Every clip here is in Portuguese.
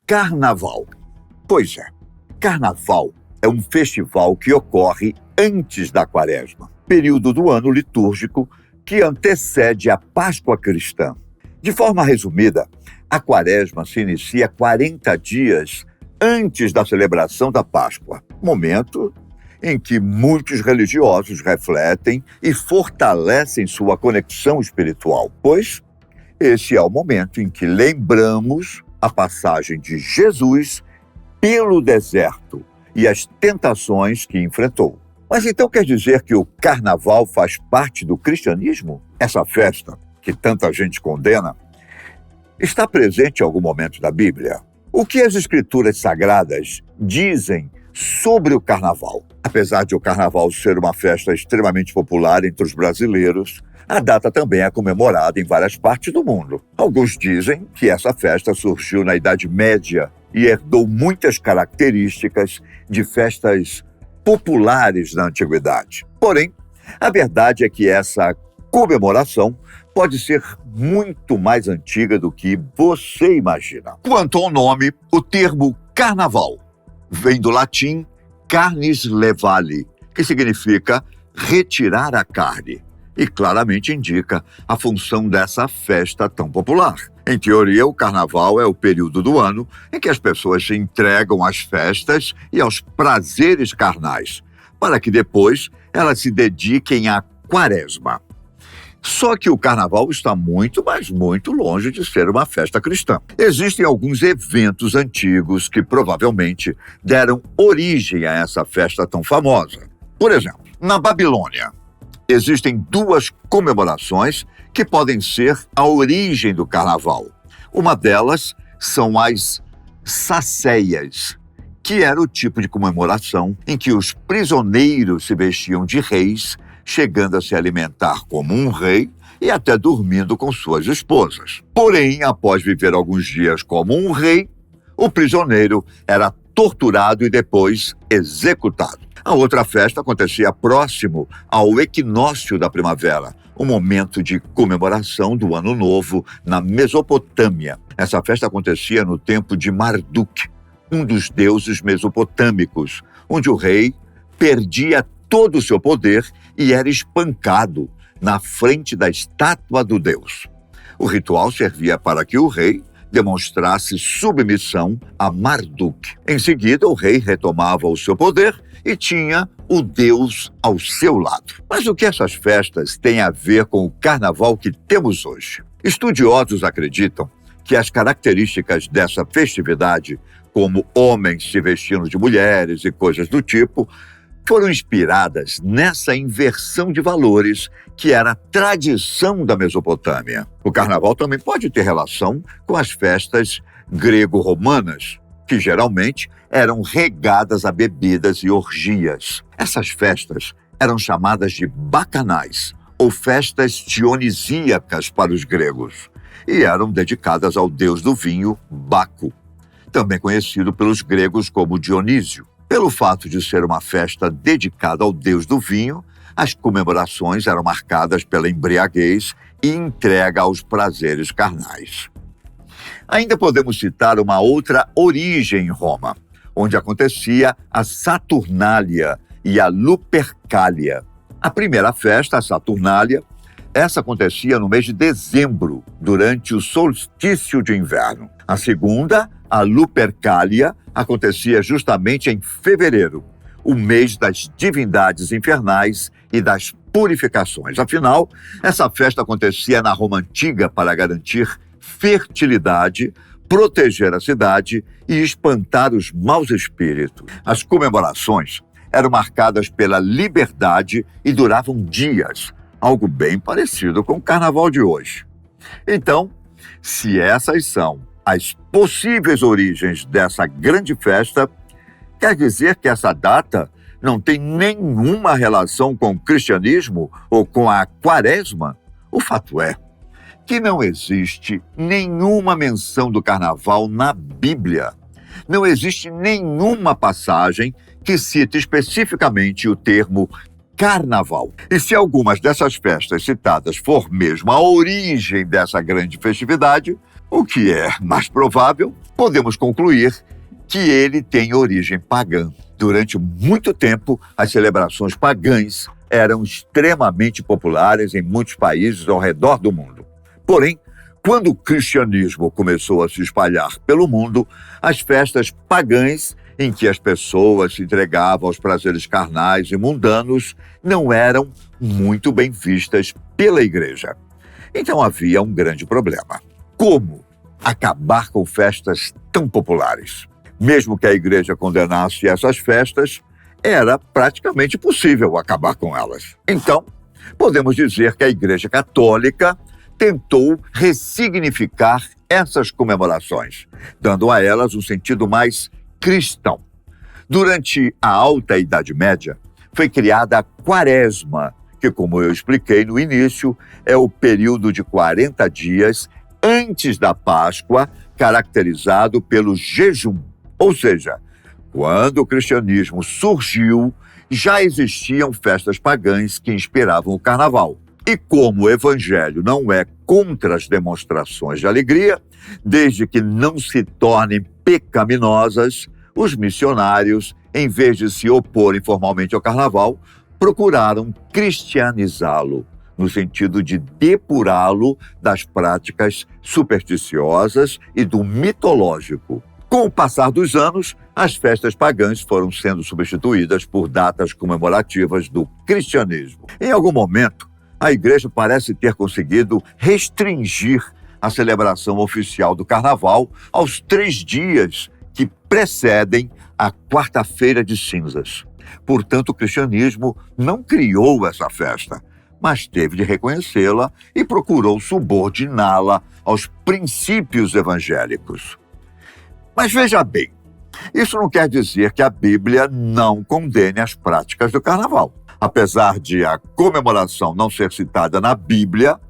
Carnaval. Pois é, Carnaval é um festival que ocorre antes da Quaresma, período do ano litúrgico que antecede a Páscoa cristã. De forma resumida, a Quaresma se inicia 40 dias antes da celebração da Páscoa, momento em que muitos religiosos refletem e fortalecem sua conexão espiritual, pois esse é o momento em que lembramos a passagem de Jesus pelo deserto e as tentações que enfrentou. Mas então quer dizer que o Carnaval faz parte do cristianismo? Essa festa, que tanta gente condena, está presente em algum momento da Bíblia? O que as Escrituras Sagradas dizem sobre o Carnaval? Apesar de o Carnaval ser uma festa extremamente popular entre os brasileiros, a data também é comemorada em várias partes do mundo. Alguns dizem que essa festa surgiu na Idade Média e herdou muitas características de festas populares na antiguidade. Porém, a verdade é que essa comemoração pode ser muito mais antiga do que você imagina. Quanto ao nome, o termo carnaval vem do latim carnis levale, que significa retirar a carne, e claramente indica a função dessa festa tão popular. Em teoria, o carnaval é o período do ano em que as pessoas se entregam às festas e aos prazeres carnais, para que depois elas se dediquem à Quaresma. Só que o carnaval está muito, mas muito longe de ser uma festa cristã. Existem alguns eventos antigos que provavelmente deram origem a essa festa tão famosa. Por exemplo, na Babilônia, existem duas comemorações que podem ser a origem do carnaval. Uma delas são as sacéias, que era o tipo de comemoração em que os prisioneiros se vestiam de reis, chegando a se alimentar como um rei e até dormindo com suas esposas. Porém, após viver alguns dias como um rei, o prisioneiro era torturado e depois executado. A outra festa acontecia próximo ao equinócio da primavera, um momento de comemoração do Ano Novo na Mesopotâmia. Essa festa acontecia no tempo de Marduk, um dos deuses mesopotâmicos, onde o rei perdia todo o seu poder e era espancado na frente da estátua do deus. O ritual servia para que o rei demonstrasse submissão a Marduk. Em seguida, o rei retomava o seu poder e tinha o deus ao seu lado. Mas o que essas festas têm a ver com o carnaval que temos hoje? Estudiosos acreditam que as características dessa festividade, como homens se vestindo de mulheres e coisas do tipo, foram inspiradas nessa inversão de valores que era a tradição da Mesopotâmia. O carnaval também pode ter relação com as festas grego-romanas, que geralmente eram regadas a bebidas e orgias. Essas festas eram chamadas de bacanais, ou festas dionisíacas para os gregos, e eram dedicadas ao deus do vinho, Baco, também conhecido pelos gregos como Dionísio. Pelo fato de ser uma festa dedicada ao deus do vinho, as comemorações eram marcadas pela embriaguez e entrega aos prazeres carnais. Ainda podemos citar uma outra origem em Roma, onde acontecia a Saturnália e a Lupercália. A primeira festa, a Saturnália, essa acontecia no mês de dezembro, durante o solstício de inverno. A segunda, a Lupercália, acontecia justamente em fevereiro, o mês das divindades infernais e das purificações. Afinal, essa festa acontecia na Roma Antiga para garantir fertilidade, proteger a cidade e espantar os maus espíritos. As comemorações eram marcadas pela liberdade e duravam dias, algo bem parecido com o carnaval de hoje. Então, se essas são as possíveis origens dessa grande festa, quer dizer que essa data não tem nenhuma relação com o cristianismo ou com a Quaresma? O fato é que não existe nenhuma menção do carnaval na Bíblia. Não existe nenhuma passagem que cite especificamente o termo carnaval. E se algumas dessas festas citadas for mesmo a origem dessa grande festividade, O que é mais provável, podemos concluir que ele tem origem pagã. Durante muito tempo, as celebrações pagãs eram extremamente populares em muitos países ao redor do mundo. Porém, quando o cristianismo começou a se espalhar pelo mundo, as festas pagãs em que as pessoas se entregavam aos prazeres carnais e mundanos não eram muito bem vistas pela igreja. Então havia um grande problema. Como acabar com festas tão populares? Mesmo que a igreja condenasse essas festas, era praticamente possível acabar com elas. Então, podemos dizer que a Igreja Católica tentou ressignificar essas comemorações, dando a elas um sentido mais cristão. Durante a Alta Idade Média, foi criada a Quaresma, que, como eu expliquei no início, é o período de 40 dias antes da Páscoa, caracterizado pelo jejum. Ou seja, quando o cristianismo surgiu, já existiam festas pagãs que inspiravam o carnaval. E como o evangelho não é contra as demonstrações de alegria, desde que não se tornem pecaminosas, os missionários, em vez de se oporem formalmente ao carnaval, procuraram cristianizá-lo, no sentido de depurá-lo das práticas supersticiosas e do mitológico. Com o passar dos anos, as festas pagãs foram sendo substituídas por datas comemorativas do cristianismo. Em algum momento, a igreja parece ter conseguido restringir a celebração oficial do carnaval aos 3 dias que precedem a quarta-feira de cinzas. Portanto, o cristianismo não criou essa festa, mas teve de reconhecê-la e procurou subordiná-la aos princípios evangélicos. Mas veja bem, isso não quer dizer que a Bíblia não condene as práticas do carnaval. Apesar de a comemoração não ser citada na Bíblia,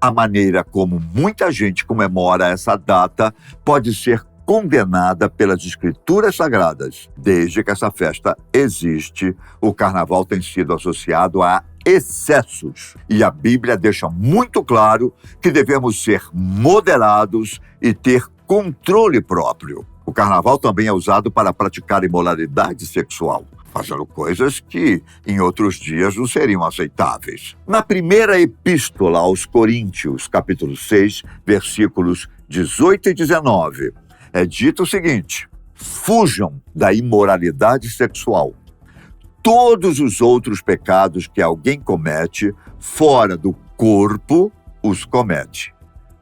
a maneira como muita gente comemora essa data pode ser condenada pelas escrituras sagradas. Desde que essa festa existe, o carnaval tem sido associado a excessos. E a Bíblia deixa muito claro que devemos ser moderados e ter controle próprio. O carnaval também é usado para praticar imoralidade sexual, fazendo coisas que em outros dias não seriam aceitáveis. Na primeira epístola aos Coríntios, capítulo 6, versículos 18 e 19, é dito o seguinte: fujam da imoralidade sexual. Todos os outros pecados que alguém comete fora do corpo os comete.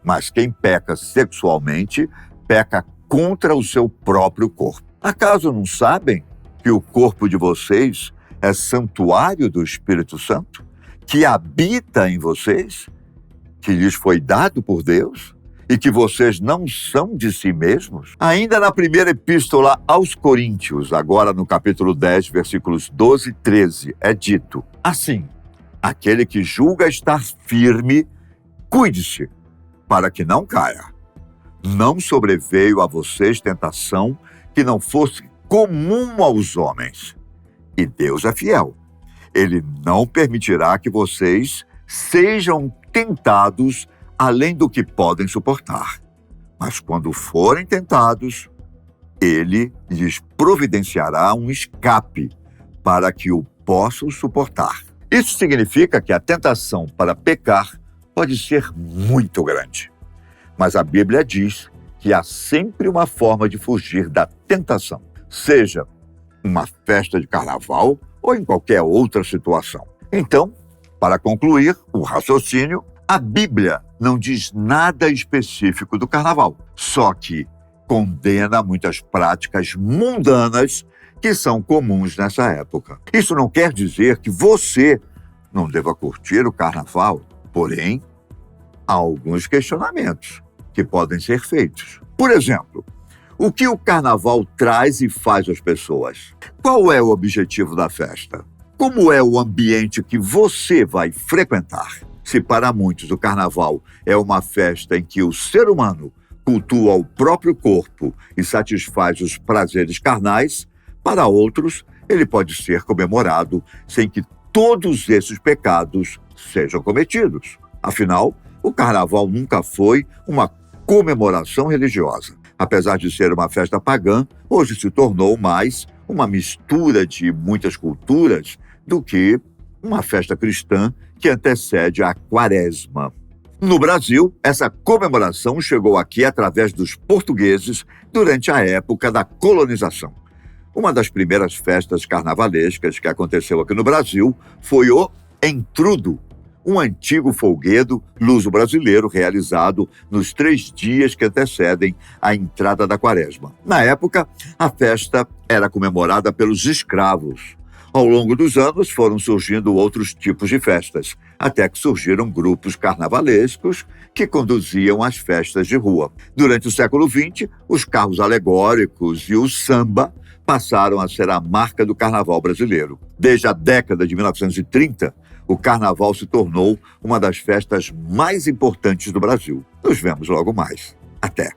Mas quem peca sexualmente, peca contra o seu próprio corpo. Acaso não sabem que o corpo de vocês é santuário do Espírito Santo, que habita em vocês, que lhes foi dado por Deus, e que vocês não são de si mesmos? Ainda na primeira epístola aos Coríntios, agora no capítulo 10, versículos 12 e 13, é dito assim: aquele que julga estar firme, cuide-se, para que não caia. Não sobreveio a vocês tentação que não fosse comum aos homens. E Deus é fiel. Ele não permitirá que vocês sejam tentados além do que podem suportar. Mas quando forem tentados, Ele lhes providenciará um escape para que o possam suportar. Isso significa que a tentação para pecar pode ser muito grande. Mas a Bíblia diz que há sempre uma forma de fugir da tentação, seja uma festa de carnaval ou em qualquer outra situação. Então, para concluir o raciocínio, a Bíblia não diz nada específico do carnaval, só que condena muitas práticas mundanas que são comuns nessa época. Isso não quer dizer que você não deva curtir o carnaval, porém, há alguns questionamentos que podem ser feitos. Por exemplo, o que o carnaval traz e faz às pessoas? Qual é o objetivo da festa? Como é o ambiente que você vai frequentar? Se para muitos o carnaval é uma festa em que o ser humano cultua o próprio corpo e satisfaz os prazeres carnais, para outros ele pode ser comemorado sem que todos esses pecados sejam cometidos. Afinal, o carnaval nunca foi uma comemoração religiosa. Apesar de ser uma festa pagã, hoje se tornou mais uma mistura de muitas culturas do que uma festa cristã que antecede a Quaresma. No Brasil, essa comemoração chegou aqui através dos portugueses durante a época da colonização. Uma das primeiras festas carnavalescas que aconteceu aqui no Brasil foi o Entrudo, um antigo folguedo luso-brasileiro realizado nos 3 dias que antecedem a entrada da Quaresma. Na época, a festa era comemorada pelos escravos. Ao longo dos anos foram surgindo outros tipos de festas, até que surgiram grupos carnavalescos que conduziam as festas de rua. Durante o século XX, os carros alegóricos e o samba passaram a ser a marca do carnaval brasileiro. Desde a década de 1930, o carnaval se tornou uma das festas mais importantes do Brasil. Nos vemos logo mais. Até!